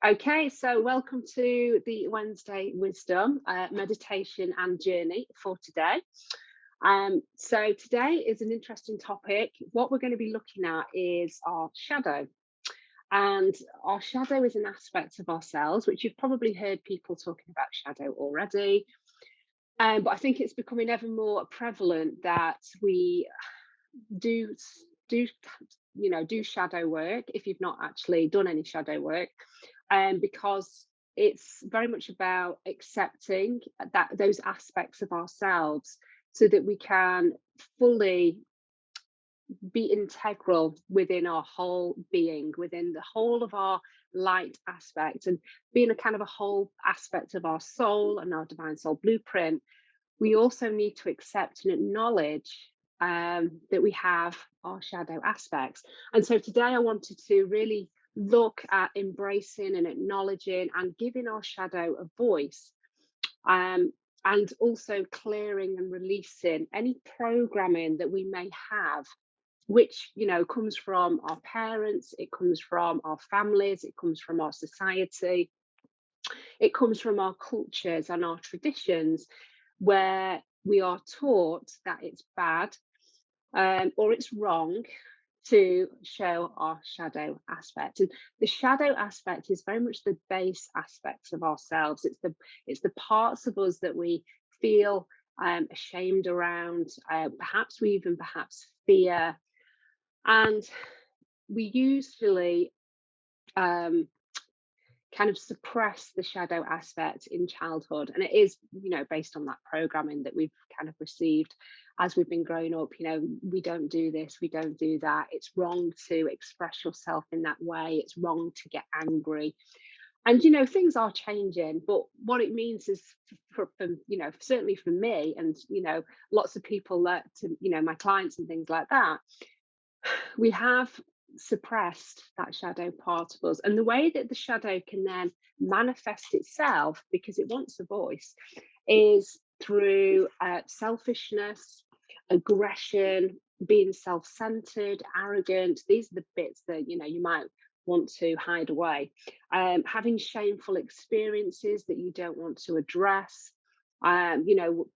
Okay, so welcome to the Wednesday Wisdom meditation and journey for today. So today is an interesting topic. What we're going to be looking at is our shadow. And our shadow is an aspect of ourselves, which you've probably heard people talking about shadow already. But I think it's becoming ever more prevalent that we do do do shadow work if you've not actually done any shadow work, because it's very much about accepting that those aspects of ourselves so that we can fully be integral within our whole being, within the whole of our light aspect, and being a kind of a whole aspect of our soul and our divine soul blueprint. We also need to accept and acknowledge that we have our shadow aspects. And so today I wanted to really look at embracing and acknowledging and giving our shadow a voice, um, and also clearing and releasing any programming that we may have, which comes from our parents, it comes from our families, it comes from our society, it comes from our cultures and our traditions, where we are taught that it's bad, or it's wrong to show our shadow aspect. And the shadow aspect is very much the base aspects of ourselves. It's the parts of us that we feel ashamed around, perhaps we even perhaps fear, and we usually um, kind of suppress the shadow aspect in childhood. And it is based on that programming that we've kind of received as we've been growing up. We don't do this, we don't do that, it's wrong to express yourself in that way, it's wrong to get angry. And things are changing, but what it means is for certainly for me, and lots of people that my clients and things like that, we have suppressed that shadow part of us. And the way that the shadow can then manifest itself, because it wants a voice, is through selfishness, aggression, being self-centered, arrogant. These are the bits that you might want to hide away. Having shameful experiences that you don't want to address,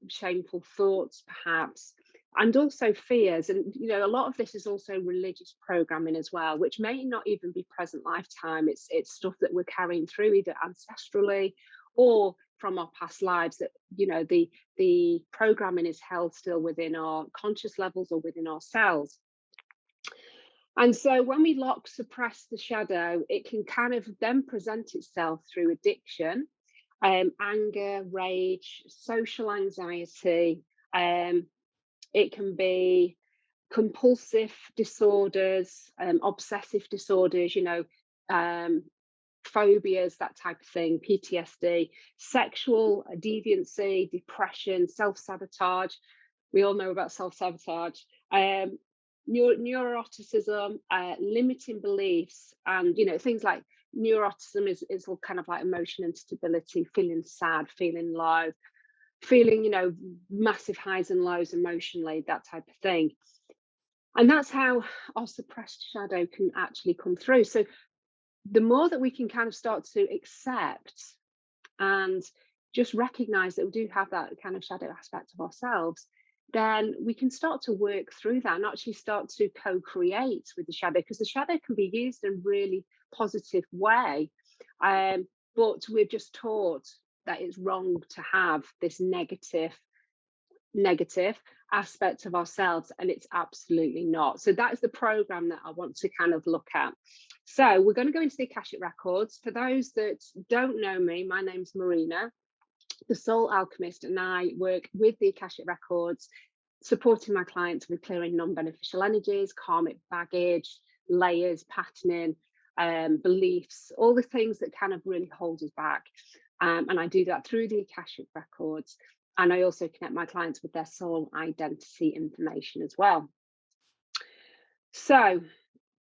shameful thoughts perhaps, and also fears. And a lot of this is also religious programming as well, which may not even be present lifetime. It's stuff that we're carrying through either ancestrally or from our past lives, that the programming is held still within our conscious levels or within our cells. And so when we suppress the shadow, it can kind of then present itself through addiction, anger, rage, social anxiety. It can be compulsive disorders, obsessive disorders, phobias, that type of thing, PTSD, sexual deviancy, depression, self-sabotage. We all know about self-sabotage. Neuroticism, limiting beliefs, and things like neuroticism is all kind of like emotion instability, feeling sad, feeling low, feeling massive highs and lows emotionally, that type of thing. And that's how our suppressed shadow can actually come through. So the more that we can kind of start to accept and just recognize that we do have that kind of shadow aspect of ourselves, then we can start to work through that and actually start to co-create with the shadow, because the shadow can be used in a really positive way, but we're just taught that it's wrong to have this negative aspect of ourselves, and it's absolutely not. So that is the program that I want to kind of look at. So we're going to go into the Akashic Records. For those that don't know me, my name's Marina, the Soul Alchemist, and I work with the Akashic Records, supporting my clients with clearing non-beneficial energies, karmic baggage, layers, patterning, beliefs, all the things that kind of really hold us back. And I do that through the Akashic Records. And I also connect my clients with their soul identity information as well. So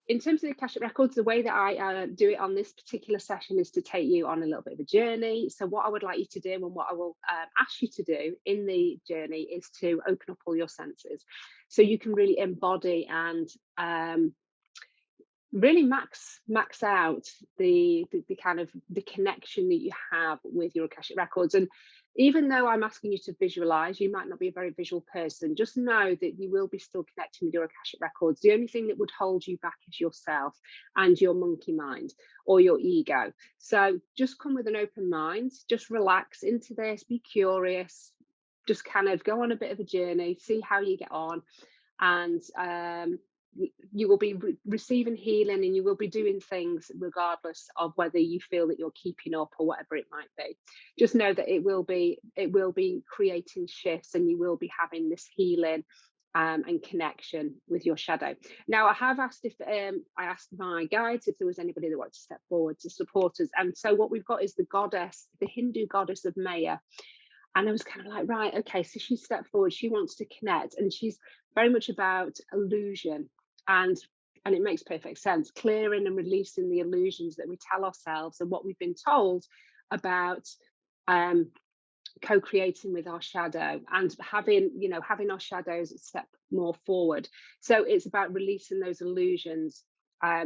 in terms of the Akashic Records, the way that I do it on this particular session is to take you on a little bit of a journey. So what I would like you to do, and what I will ask you to do in the journey, is to open up all your senses, so you can really embody and really max out the kind of the connection that you have with your Akashic records. And even though I'm asking you to visualize, you might not be a very visual person, just know that you will be still connecting with your Akashic records. The only thing that would hold you back is yourself and your monkey mind or your ego. So just come with an open mind, just relax into this, be curious, just kind of go on a bit of a journey, see how you get on. And you will be receiving healing, and you will be doing things regardless of whether you feel that you're keeping up or whatever it might be. Just know that it will be creating shifts, and you will be having this healing and connection with your shadow. Now, I have asked if I asked my guides if there was anybody that wanted to step forward to support us, and so what we've got is the goddess, the Hindu goddess of Maya. And I was kind of like, right, okay, so she stepped forward, she wants to connect, and she's very much about illusion. and and it makes perfect sense, clearing and releasing the illusions that we tell ourselves and what we've been told about um co-creating with our shadow, and having our shadows step more forward. So it's about releasing those illusions.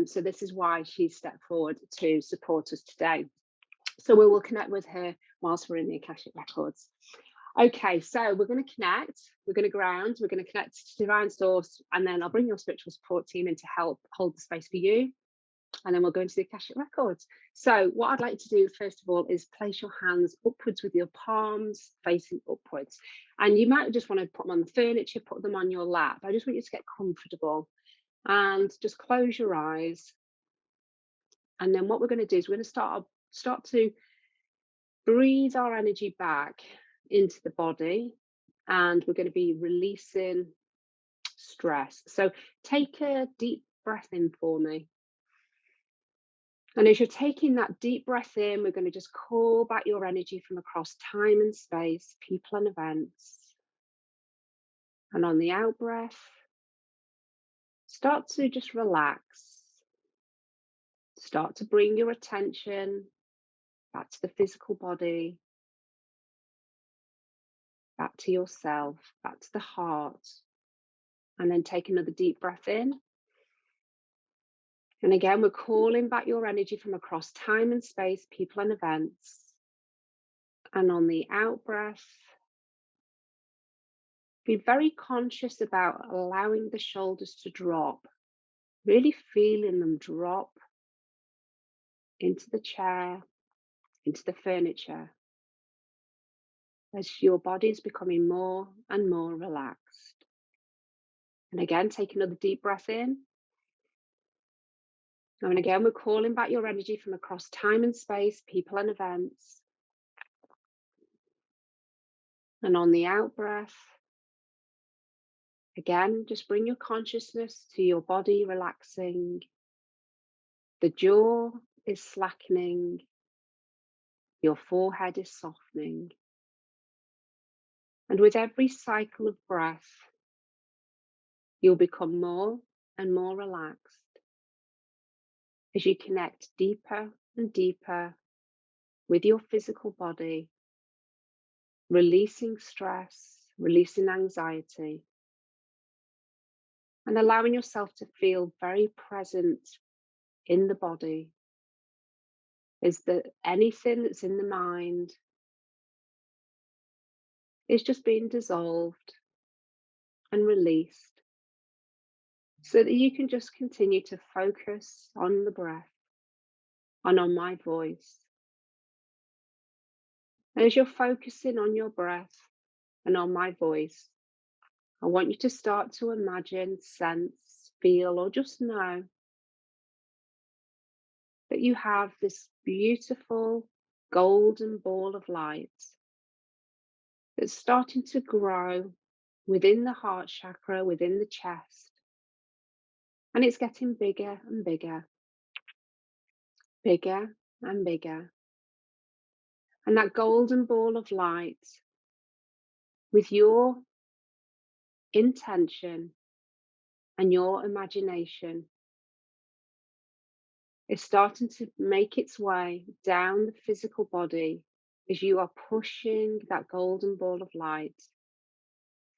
So this is why she stepped forward to support us today. So we will connect with her whilst we're in the Akashic Records. Okay, so we're going to connect, we're going to ground, we're going to connect to Divine Source, and then I'll bring your spiritual support team in to help hold the space for you. And then we'll go into the Akashic Records. So what I'd like to do, first of all, is place your hands upwards with your palms facing upwards. And you might just want to put them on the furniture, put them on your lap. I just want you to get comfortable and just close your eyes. And then what we're going to do is we're going to start to breathe our energy back into the body, and we're going to be releasing stress. So take a deep breath in for me. And as you're taking that deep breath in, we're going to just call back your energy from across time and space, people and events. And on the out breath, start to just relax. Start to bring your attention back to the physical body, back to yourself, back to the heart. And then take another deep breath in. And again, we're calling back your energy from across time and space, people and events. And on the out breath, be very conscious about allowing the shoulders to drop, really feeling them drop into the chair, into the furniture, as your body is becoming more and more relaxed. And again, take another deep breath in. And again, we're calling back your energy from across time and space, people and events. And on the out breath, again, just bring your consciousness to your body relaxing. The jaw is slackening. Your forehead is softening. And with every cycle of breath, you'll become more and more relaxed as you connect deeper and deeper with your physical body, releasing stress, releasing anxiety, and allowing yourself to feel very present in the body. Is that anything that's in the mind is just being dissolved and released, so that you can just continue to focus on the breath and on my voice. And as you're focusing on your breath and on my voice, I want you to start to imagine, sense, feel, or just know that you have this beautiful golden ball of light that's starting to grow within the heart chakra, within the chest. And it's getting bigger and bigger, bigger and bigger. And that golden ball of light, with your intention and your imagination, is starting to make its way down the physical body as you are pushing that golden ball of light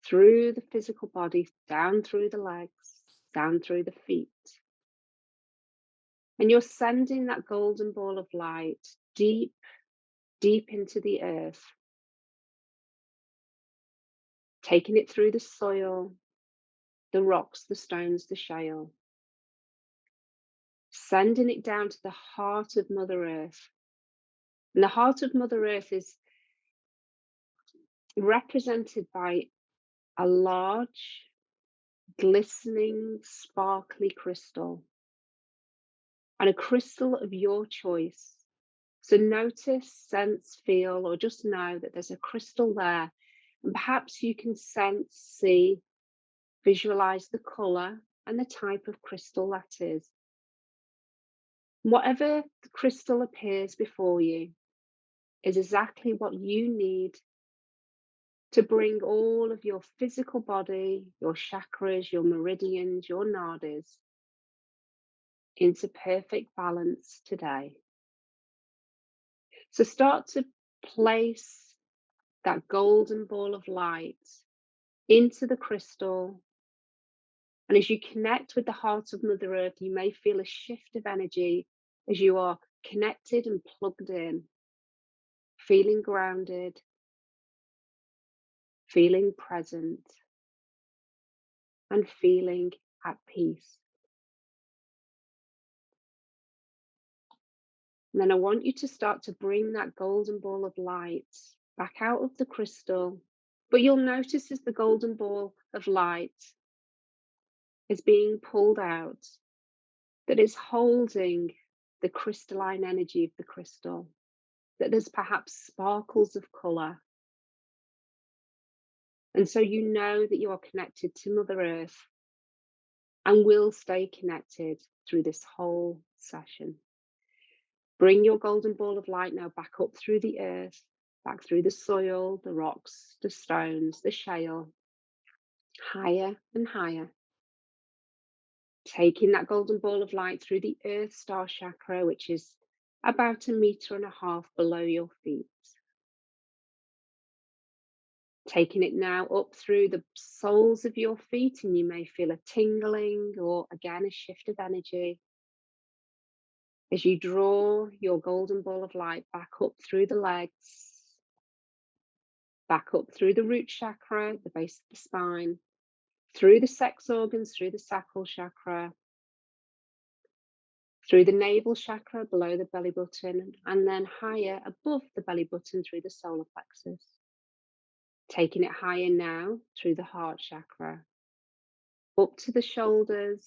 through the physical body, down through the legs, down through the feet, And you're sending that golden ball of light deep, deep into the earth, taking it through the soil, the rocks, the stones, the shale, sending it down to the heart of Mother Earth. And the heart of Mother Earth is represented by a large, glistening, sparkly crystal, and a crystal of your choice. So notice, sense, feel, or just know that there's a crystal there. And perhaps you can sense, see, visualize the color and the type of crystal that is. Whatever the crystal appears before you is exactly what you need to bring all of your physical body, your chakras, your meridians, your nadis into perfect balance today. So start to place that golden ball of light into the crystal. And as you connect with the heart of Mother Earth, you may feel a shift of energy as you are connected and plugged in, feeling grounded, feeling present, and feeling at peace. And then I want you to start to bring that golden ball of light back out of the crystal. But you'll notice as the golden ball of light is being pulled out, that it's holding the crystalline energy of the crystal, that there's perhaps sparkles of color. And so you know that you are connected to Mother Earth and will stay connected through this whole session. Bring your golden ball of light now back up through the earth, back through the soil, the rocks, the stones, the shale, higher and higher. Taking that golden ball of light through the earth star chakra, which is about 1.5 meters below your feet. Taking it now up through the soles of your feet, and you may feel a tingling or again a shift of energy as you draw your golden ball of light back up through the legs, back up through the root chakra, the base of the spine, through the sex organs, through the sacral chakra, through the navel chakra below the belly button, and then higher above the belly button through the solar plexus. Taking it higher now through the heart chakra, up to the shoulders,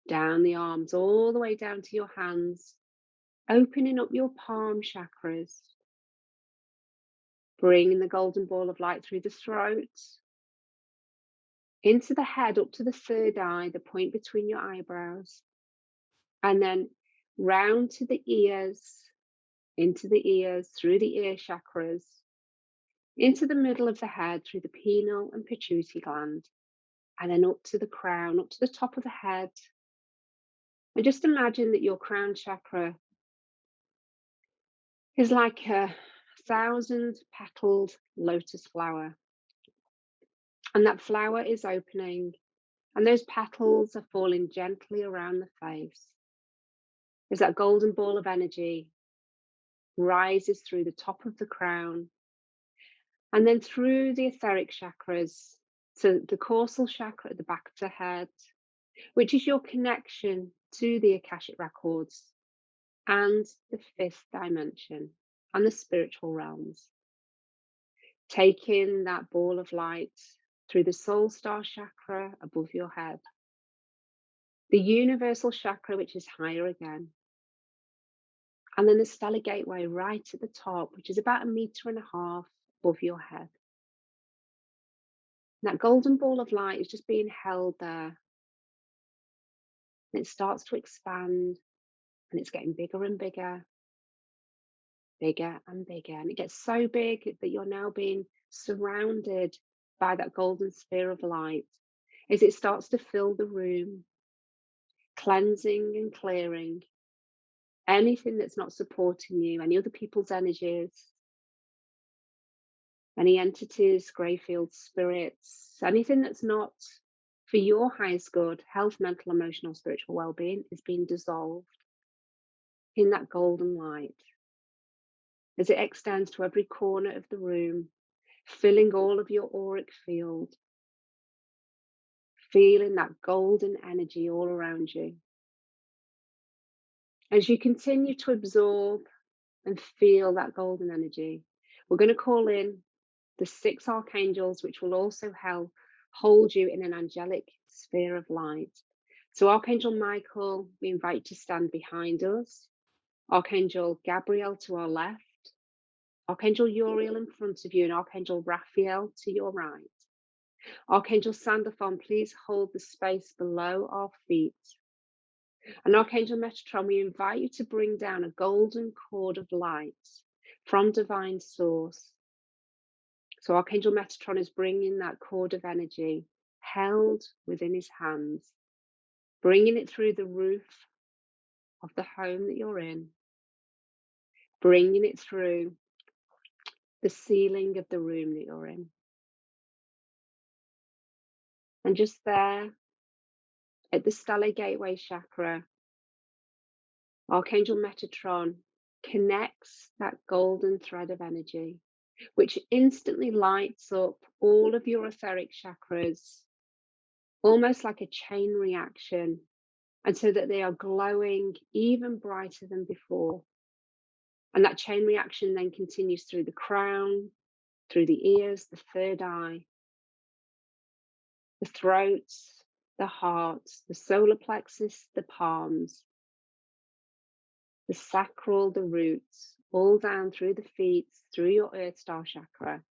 down the arms, all the way down to your hands, opening up your palm chakras, bringing the golden ball of light through the throat, into the head, up to the third eye, the point between your eyebrows, and then round to the ears, into the ears, through the ear chakras, into the middle of the head, through the pineal and pituitary gland, and then up to the crown, up to the top of the head. And just imagine that your crown chakra is like a 1,000-petaled lotus flower. And that flower is opening, and those petals are falling gently around the face as that golden ball of energy rises through the top of the crown and then through the etheric chakras to the causal chakra at the back of the head, which is your connection to the Akashic Records and the fifth dimension and the spiritual realms. Taking that ball of light through the soul star chakra above your head, the universal chakra, which is higher again, and then the stellar gateway right at the top, which is about 1.5 meters above your head. And that golden ball of light is just being held there. And it starts to expand, and it's getting bigger and bigger, bigger and bigger. And it gets so big that you're now being surrounded by that golden sphere of light as it starts to fill the room, cleansing and clearing anything that's not supporting you, any other people's energies, any entities, grey field spirits, anything that's not for your highest good, health, mental, emotional, spiritual well-being, is being dissolved in that golden light as it extends to every corner of the room, filling all of your auric field, feeling that golden energy all around you. As you continue to absorb and feel that golden energy, we're going to call in the 6 archangels, which will also help hold you in an angelic sphere of light. So Archangel Michael, we invite you to stand behind us. Archangel Gabriel to our left. Archangel Uriel in front of you, and Archangel Raphael to your right. Archangel Sandalphon, please hold the space below our feet. And Archangel Metatron, we invite you to bring down a golden cord of light from divine source. So Archangel Metatron is bringing that cord of energy held within his hands, bringing it through the roof of the home that you're in, bringing it through the ceiling of the room that you're in. And just there at the stellar gateway chakra, Archangel Metatron connects that golden thread of energy, which instantly lights up all of your etheric chakras, almost like a chain reaction, and so that they are glowing even brighter than before. And that chain reaction then continues through the crown, through the ears, the third eye, the throat, the heart, the solar plexus, the palms, the sacral, the roots, all down through the feet, through your earth star chakra,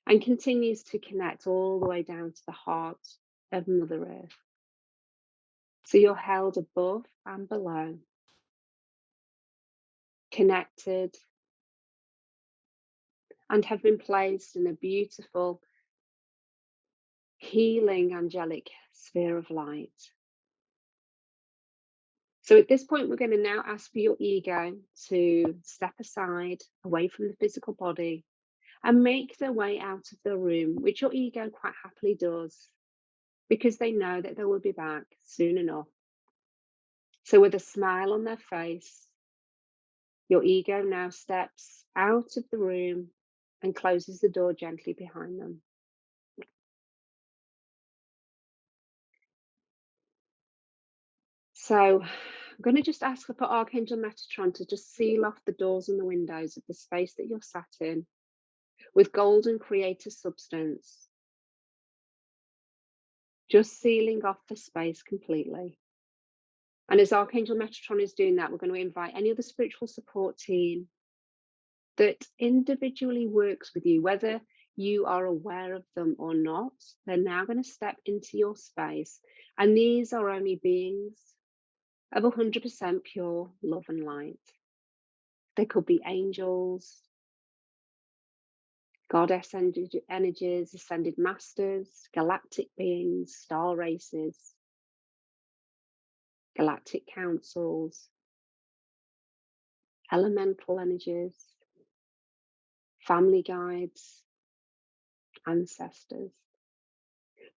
and continues to connect all the way down to the heart of Mother Earth. So you're held above and below, connected, and have been placed in a beautiful, healing, angelic sphere of light. So at this point, we're going to now ask for your ego to step aside, away from the physical body, and make their way out of the room, which your ego quite happily does, because they know that they will be back soon enough. So with a smile on their face, your ego now steps out of the room and closes the door gently behind them. So I'm going to just ask for Archangel Metatron to just seal off the doors and the windows of the space that you're sat in with golden creator substance, just sealing off the space completely. And as Archangel Metatron is doing that, we're going to invite any other spiritual support team that individually works with you, whether you are aware of them or not. They're now going to step into your space. And these are only beings of 100% pure love and light. They could be angels, goddess energies, ascended masters, galactic beings, star races, galactic councils, elemental energies, family guides, ancestors.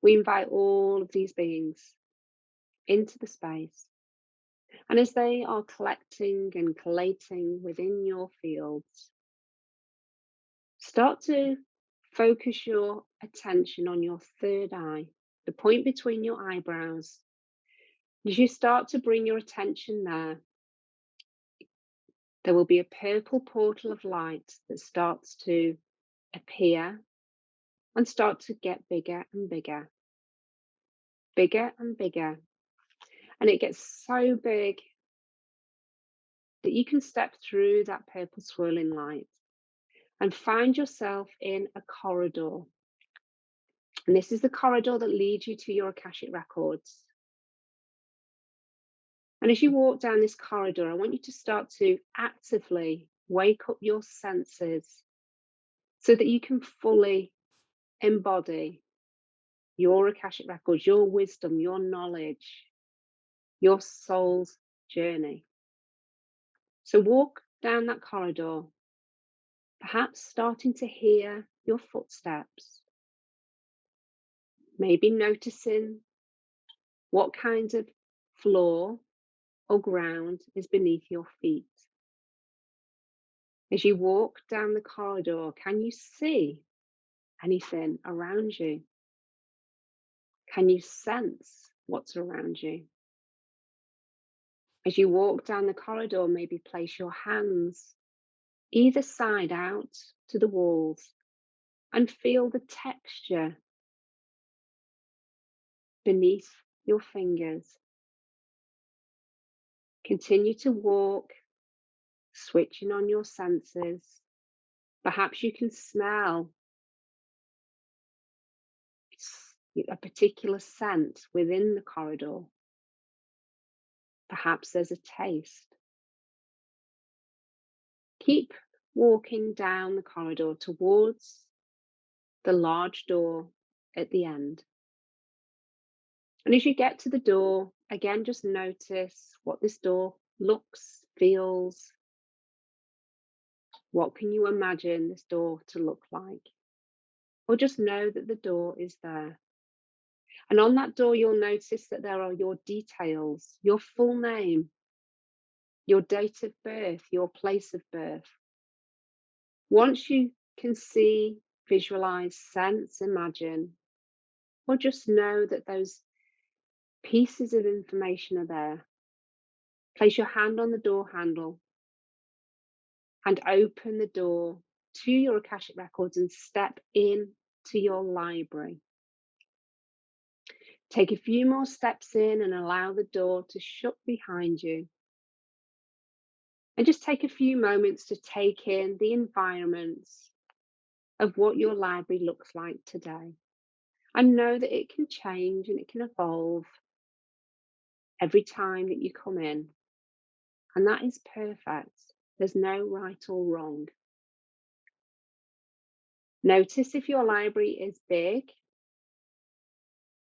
We invite all of these beings into the space. And as they are collecting and collating within your fields, start to focus your attention on your third eye, the point between your eyebrows. As you start to bring your attention there will be a purple portal of light that starts to appear and start to get bigger and bigger, bigger and bigger. And it gets so big that you can step through that purple swirling light and find yourself in a corridor. And this is the corridor that leads you to your Akashic Records. And as you walk down this corridor, I want you to start to actively wake up your senses so that you can fully embody your Akashic Records, your wisdom, your knowledge, your soul's journey. So walk down that corridor, perhaps starting to hear your footsteps, maybe noticing What kind of floor or ground is beneath your feet? As you walk down the corridor, can you see anything around you? Can you sense what's around you? As you walk down the corridor, maybe place your hands either side out to the walls and feel the texture beneath your fingers. Continue to walk, switching on your senses. Perhaps you can smell a particular scent within the corridor. Perhaps there's a taste. Keep walking down the corridor towards the large door at the end. And as you get to the door, again, just notice what this door looks, feels. What can you imagine this door to look like? Or just know that the door is there. And on that door, you'll notice that there are your details, your full name, your date of birth, your place of birth. Once you can see, visualize, sense, imagine, or just know that those pieces of information are there, place your hand on the door handle and open the door to your Akashic Records and step in to your library. Take a few more steps in and allow the door to shut behind you. And just take a few moments to take in the environments of what your library looks like today. And know that it can change and it can evolve every time that you come in. And that is perfect. There's no right or wrong. Notice if your library is big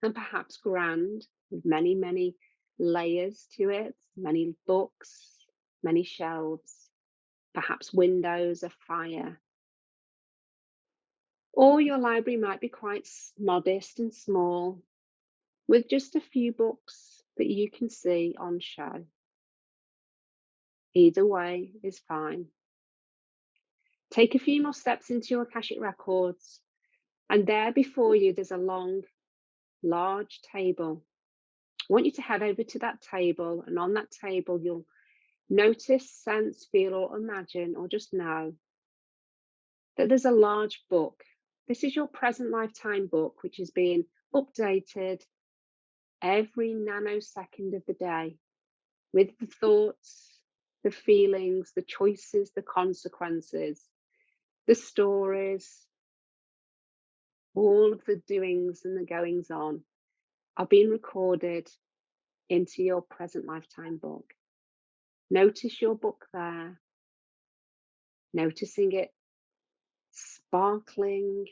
and perhaps grand, with many, many layers to it, many books, many shelves, perhaps windows, a fire. Or your library might be quite modest and small, with just a few books that you can see on show. Either way is fine. Take a few more steps into your Akashic Records, and there before you, there's a long, large table. I want you to head over to that table, and on that table, you'll notice, sense, feel, or imagine, or just know that there's a large book. This is your present lifetime book, which is being updated every nanosecond of the day with the thoughts, the feelings, the choices, the consequences, the stories, all of the doings and the goings on are being recorded into your present lifetime book. Notice your book there, noticing it sparkling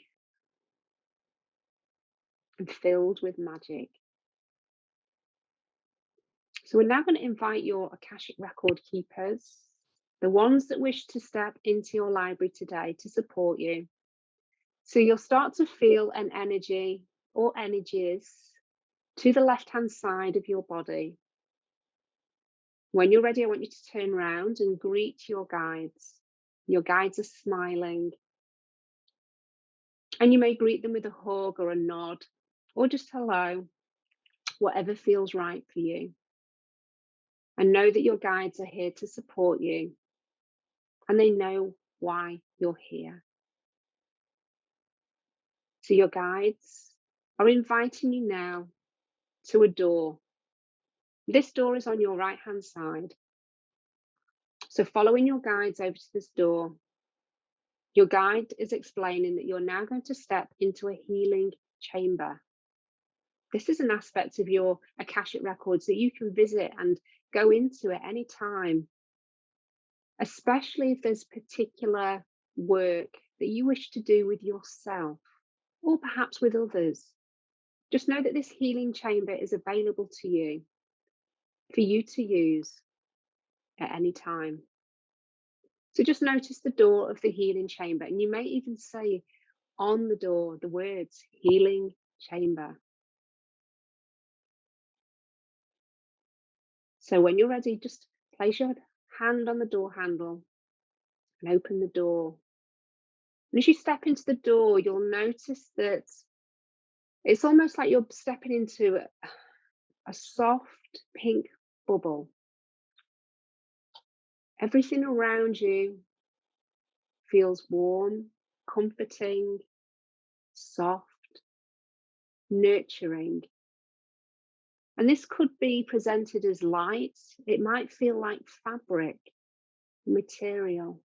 and filled with magic. So we're now going to invite your Akashic Record keepers, the ones that wish to step into your library today to support you. So you'll start to feel an energy or energies to the left-hand side of your body. When you're ready, I want you to turn around and greet your guides. Your guides are smiling. And you may greet them with a hug or a nod, or just hello, whatever feels right for you. And know that your guides are here to support you, and they know why you're here. So your guides are inviting you now to a door. This door is on your right-hand side. So following your guides over to this door, your guide is explaining that you're now going to step into a healing chamber. This is an aspect of your Akashic Records that you can visit and go into at any time, especially if there's particular work that you wish to do with yourself or perhaps with others. Just know that this healing chamber is available to you for you to use at any time. So just notice the door of the healing chamber, and you may even say on the door the words healing chamber. So when you're ready, just place your hand on the door handle and open the door. And as you step into the door, you'll notice that it's almost like you're stepping into a soft pink bubble. Everything around you feels warm, comforting, soft, nurturing. And this could be presented as light. It might feel like fabric, material.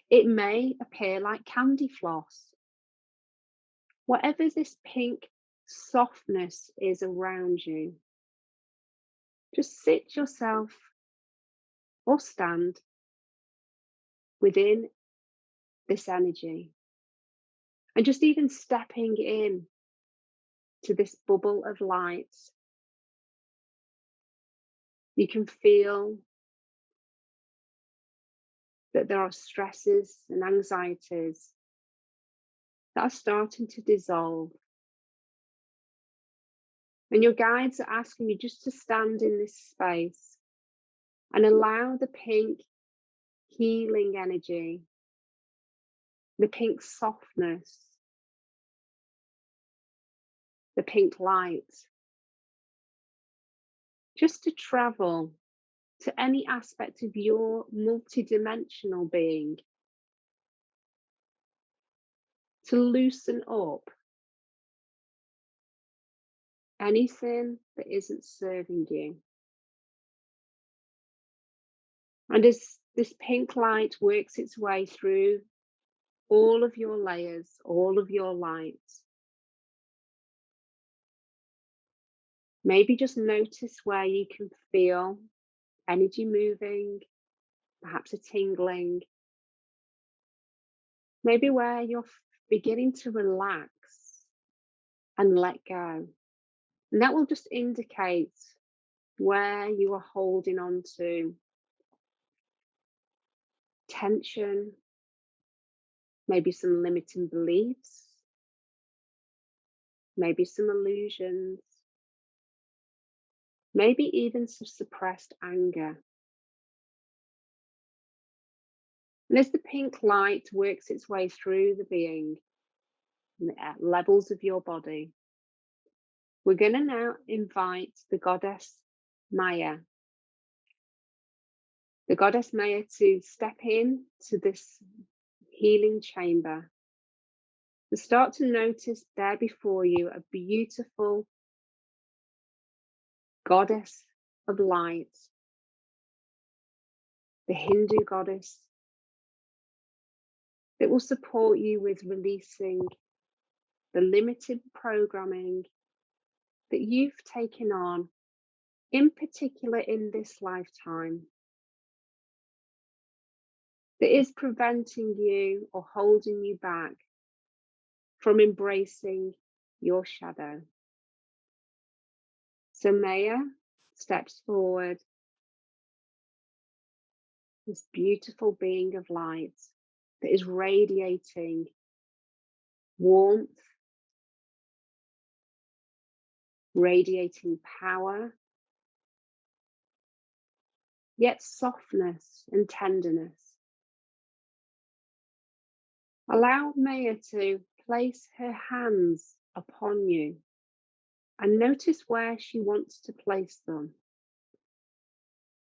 It may appear like candy floss. Whatever this pink softness is around you, just sit yourself or stand within this energy. And just even stepping in to this bubble of light, you can feel that there are stresses and anxieties that are starting to dissolve. And your guides are asking you just to stand in this space and allow the pink healing energy, the pink softness, the pink light, just to travel to any aspect of your multidimensional being, to loosen up anything that isn't serving you. And as this pink light works its way through all of your layers, all of your light, maybe just notice where you can feel energy moving, perhaps a tingling, maybe where you're beginning to relax and let go. And that will just indicate where you are holding on to tension, maybe some limiting beliefs, maybe some illusions, maybe even some suppressed anger. And as the pink light works its way through the being, at levels of your body, we're going to now invite the goddess Maya. The goddess Maya to step in to this healing chamber and start to notice there before you a beautiful goddess of light, the Hindu goddess that will support you with releasing the limited programming that you've taken on, in particular in this lifetime, that is preventing you or holding you back from embracing your shadow. So Maya steps forward, this beautiful being of light that is radiating warmth, radiating power, yet softness and tenderness. Allow Maya to place her hands upon you and notice where she wants to place them.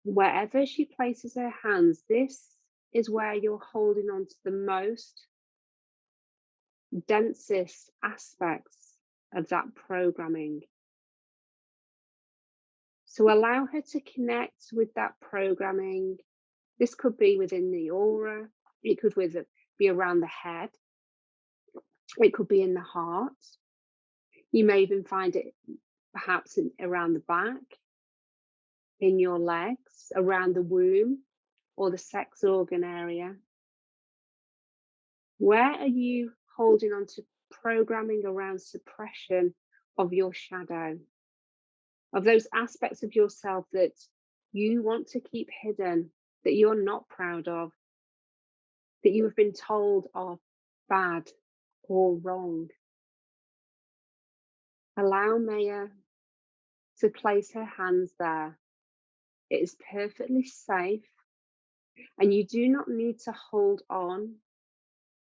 Wherever she places her hands, this is where you're holding on to the most densest aspects of that programming. So allow her to connect with that programming. This could be within the aura, it could be around the head, it could be in the heart. You may even find it perhaps around the back, in your legs, around the womb or the sex organ area. Where are you holding on to programming around suppression of your shadow, of those aspects of yourself that you want to keep hidden, that you're not proud of, that you have been told are bad or wrong? Allow Maya to place her hands there It is perfectly safe, and you do not need to hold on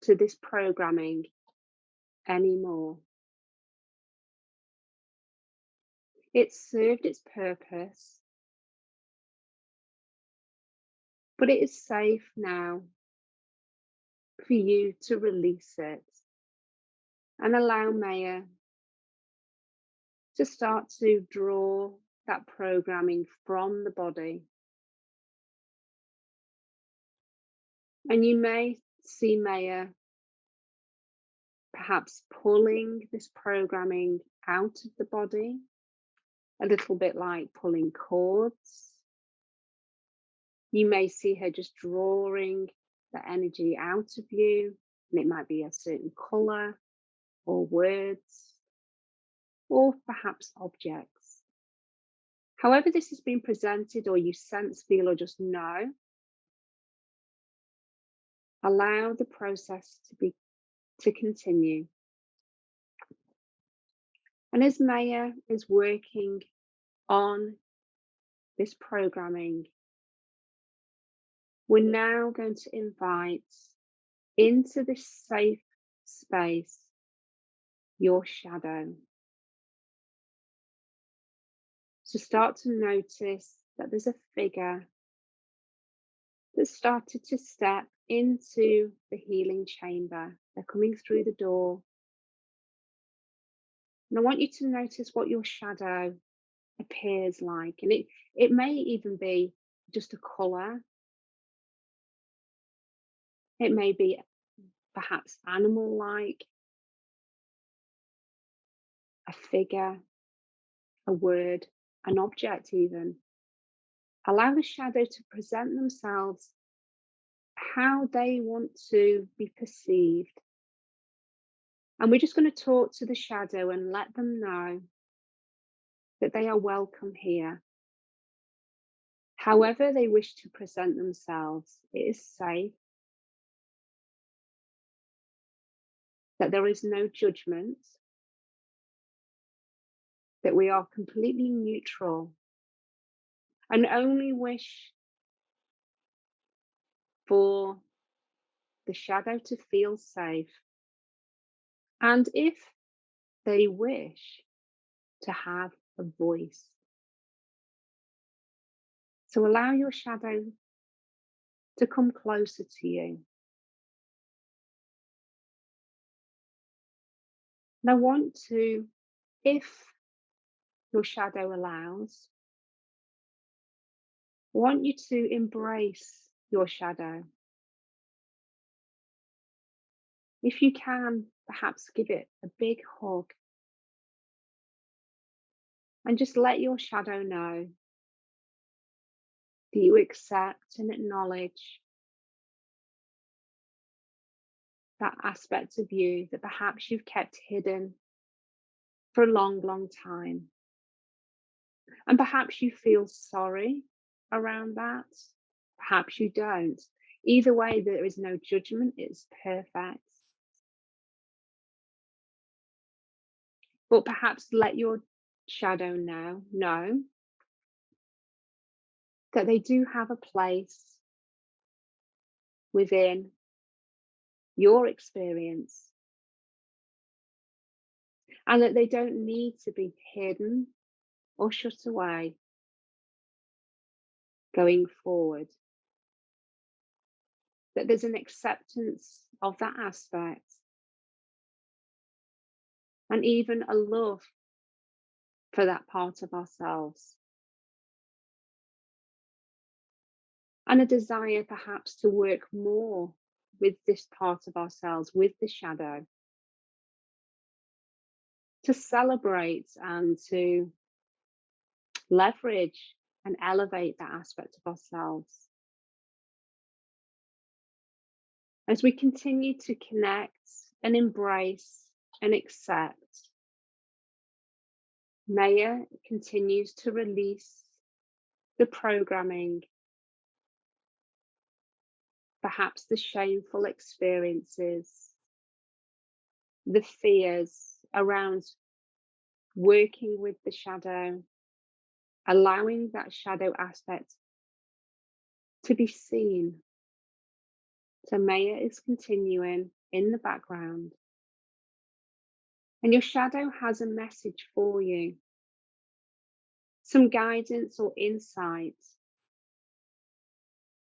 to this programming anymore. It's served its purpose, but it is safe now for you to release it and allow Maya to start to draw that programming from the body. And you may see Maya perhaps pulling this programming out of the body, a little bit like pulling cords. You may see her just drawing the energy out of you, and it might be a certain color or words or perhaps objects. However this has been presented, or you sense, feel, or just know, allow the process to continue. And as Maya is working on this programming, we're now going to invite into this safe space your shadow. So start to notice that there's a figure that started to step into the healing chamber. They're coming through the door. And I want you to notice what your shadow appears like. And it may even be just a colour. It may be perhaps animal-like, a figure, a word, an object even. Allow the shadow to present themselves how they want to be perceived. And we're just going to talk to the shadow and let them know that they are welcome here. However they wish to present themselves, it is safe, that there is no judgment, that we are completely neutral and only wish for the shadow to feel safe. And if they wish, to have a voice. So allow your shadow to come closer to you. And I want to, if your shadow allows, I want you to embrace your shadow. If you can, perhaps give it a big hug. And just let your shadow know that you accept and acknowledge that aspect of you that perhaps you've kept hidden for a long, long time. And perhaps you feel sorry around that. Perhaps you don't. Either way, there is no judgment. It's perfect. But perhaps let your shadow know that they do have a place within your experience, and that they don't need to be hidden or shut away going forward. That there's an acceptance of that aspect, and even a love for that part of ourselves. And a desire perhaps to work more with this part of ourselves, with the shadow, to celebrate and to leverage and elevate that aspect of ourselves. As we continue to connect and embrace and accept, Maya continues to release the programming, perhaps the shameful experiences, the fears around working with the shadow, allowing that shadow aspect to be seen. So Maya is continuing in the background, and your shadow has a message for you, some guidance or insight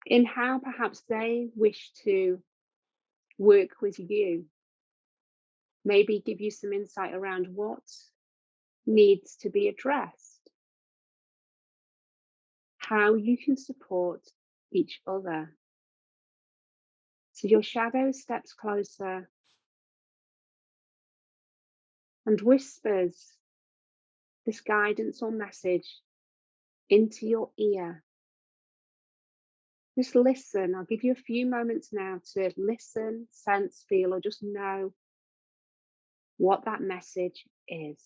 in how perhaps they wish to work with you, maybe give you some insight around what needs to be addressed, how you can support each other. So your shadow steps closer and whispers this guidance or message into your ear. Just listen. I'll give you a few moments now to listen, sense, feel, or just know what that message is.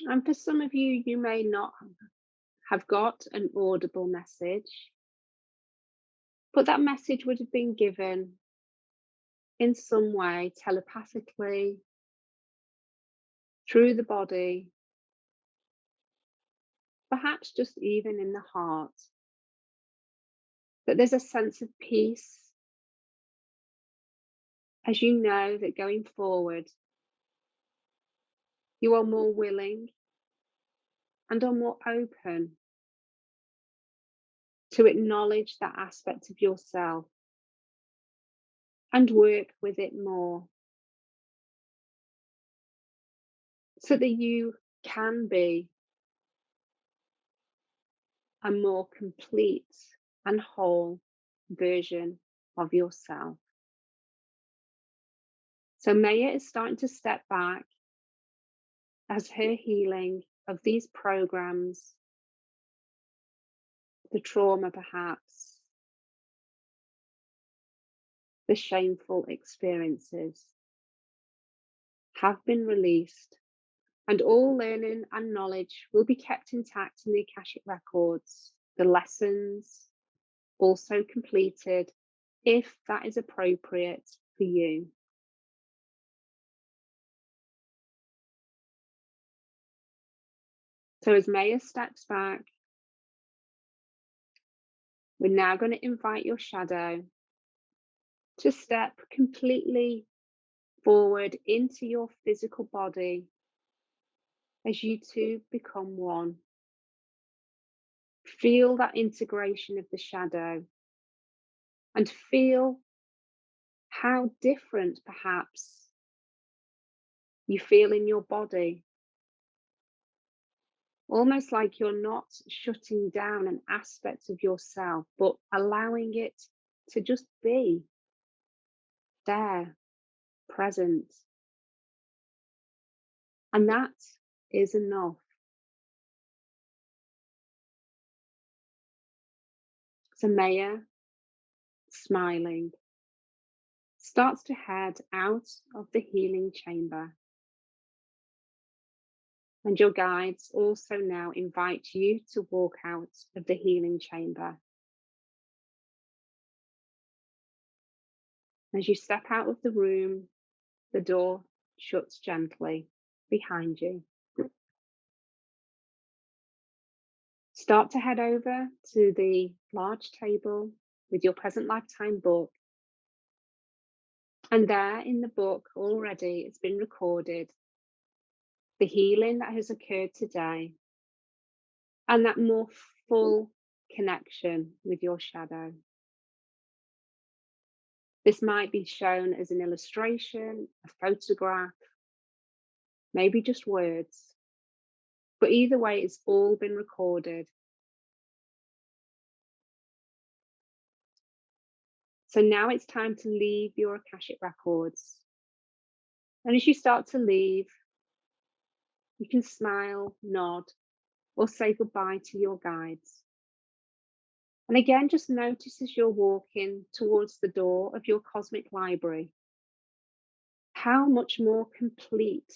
And for some of you, you may not have got an audible message, but that message would have been given in some way, telepathically, through the body, perhaps just even in the heart. That there's a sense of peace as you know that going forward, you are more willing and are more open to acknowledge that aspect of yourself and work with it more so that you can be a more complete and whole version of yourself. So Maya is starting to step back as her healing of these programs, the trauma perhaps, the shameful experiences have been released, and all learning and knowledge will be kept intact in the Akashic Records, the lessons also completed if that is appropriate for you. So as Maya steps back, we're now going to invite your shadow to step completely forward into your physical body as you two become one. Feel that integration of the shadow and feel how different perhaps you feel in your body. Almost like you're not shutting down an aspect of yourself, but allowing it to just be there, present. And that is enough. So Maya, smiling, starts to head out of the healing chamber. And your guides also now invite you to walk out of the healing chamber. As you step out of the room, the door shuts gently behind you. Start to head over to the large table with your present lifetime book. And there in the book already it's been recorded the healing that has occurred today and that more full connection with your shadow. This might be shown as an illustration, a photograph, maybe just words. But either way, it's all been recorded. So now it's time to leave your Akashic Records. And as you start to leave, You can smile, nod, or say goodbye to your guides. And again, just notice as you're walking towards the door of your cosmic library, how much more complete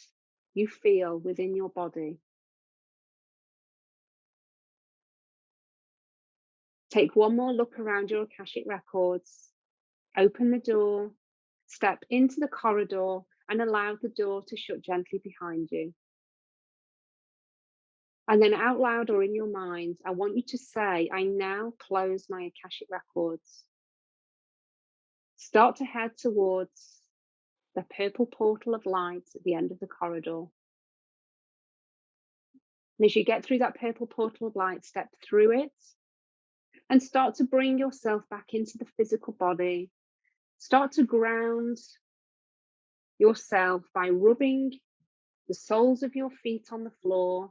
you feel within your body. Take one more look around your Akashic records, open the door, step into the corridor, and allow the door to shut gently behind you. And then out loud or in your mind, I want you to say, I now close my Akashic records. Start to head towards the purple portal of light at the end of the corridor. And as you get through that purple portal of light, step through it and start to bring yourself back into the physical body. Start to ground yourself by rubbing the soles of your feet on the floor,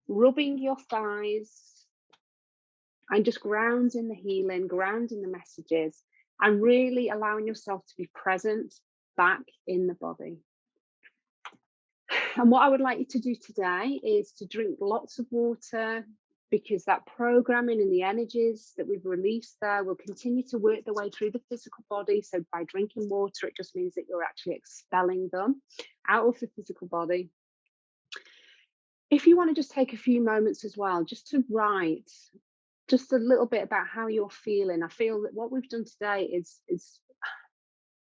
rubbing your thighs, and just grounding the healing, grounding the messages, and really allowing yourself to be present back in the body. And what I would like you to do today is to drink lots of water, because that programming and the energies that we've released there will continue to work their way through the physical body. So by drinking water, it just means that you're actually expelling them out of the physical body. If you want to just take a few moments as well, just to write just a little bit about how you're feeling. I feel that what we've done today is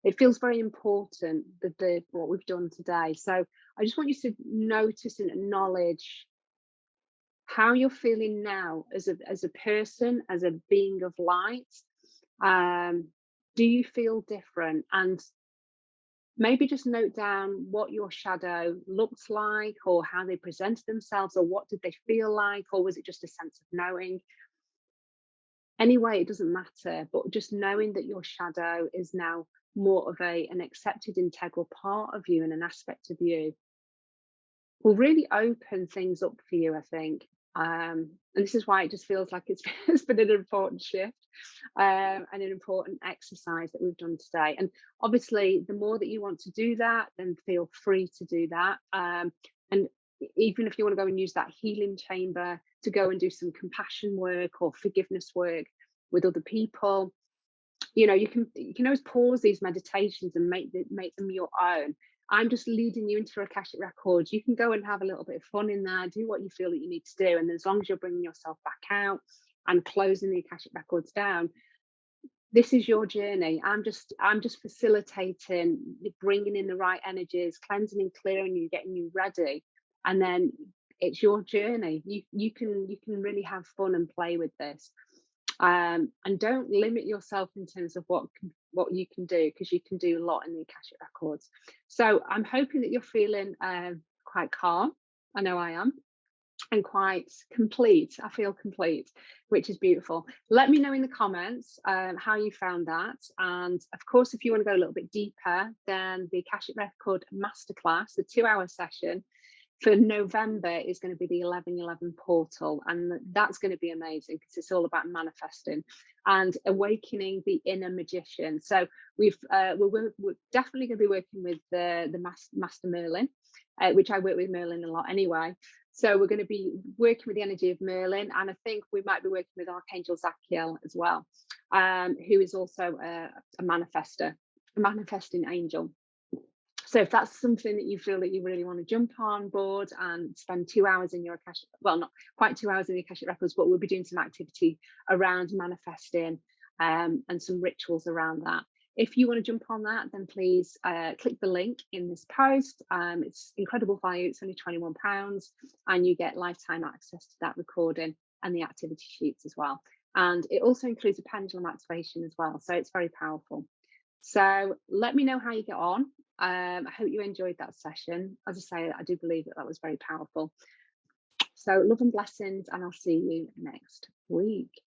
it feels very important, that what we've done today. So I just want you to notice and acknowledge how you're feeling now as a person, as a being of light. Do you feel different? And maybe just note down what your shadow looked like, or how they presented themselves, or what did they feel like, or was it just a sense of knowing? Anyway, it doesn't matter, but just knowing that your shadow is now more of an accepted integral part of you and an aspect of you will really open things up for you, I think. And this is why it just feels like it's been an important shift, and an important exercise that we've done today. And obviously, the more that you want to do that, then feel free to do that. And even if you want to go and use that healing chamber to go and do some compassion work or forgiveness work with other people, you can always pause these meditations and make them your own. I'm just leading you into Akashic Records. You can go and have a little bit of fun in there, do what you feel that you need to do, and as long as you're bringing yourself back out and closing the Akashic Records down, this is your journey. I'm just facilitating, bringing in the right energies, cleansing and clearing you, getting you ready, and then it's your journey. You can really have fun and play with this. And don't limit yourself in terms of what you can do, because you can do a lot in the Akashic Records. So I'm hoping that you're feeling quite calm. I know I am. And quite complete. I feel complete, which is beautiful. Let me know in the comments how you found that. And of course, if you want to go a little bit deeper, then the Akashic Record Masterclass, the 2-hour session for November, is going to be the 11/11 portal, and that's going to be amazing because it's all about manifesting and awakening the inner magician. So we're definitely going to be working with the Master Merlin, which I work with Merlin a lot anyway. So we're going to be working with the energy of Merlin, and I think we might be working with Archangel Zachiel as well, who is also a manifester, a manifesting angel. So if that's something that you feel that you really want to jump on board and spend 2 hours in your Akashic, well, not quite 2 hours in the Akashic Records, but we'll be doing some activity around manifesting, and some rituals around that. If you want to jump on that, then please click the link in this post. It's incredible value. It's only £21, and you get lifetime access to that recording and the activity sheets as well. And it also includes a pendulum activation as well. So it's very powerful. So let me know how you get on. I hope you enjoyed that session. As I say, I do believe that was very powerful. So love and blessings, and I'll see you next week.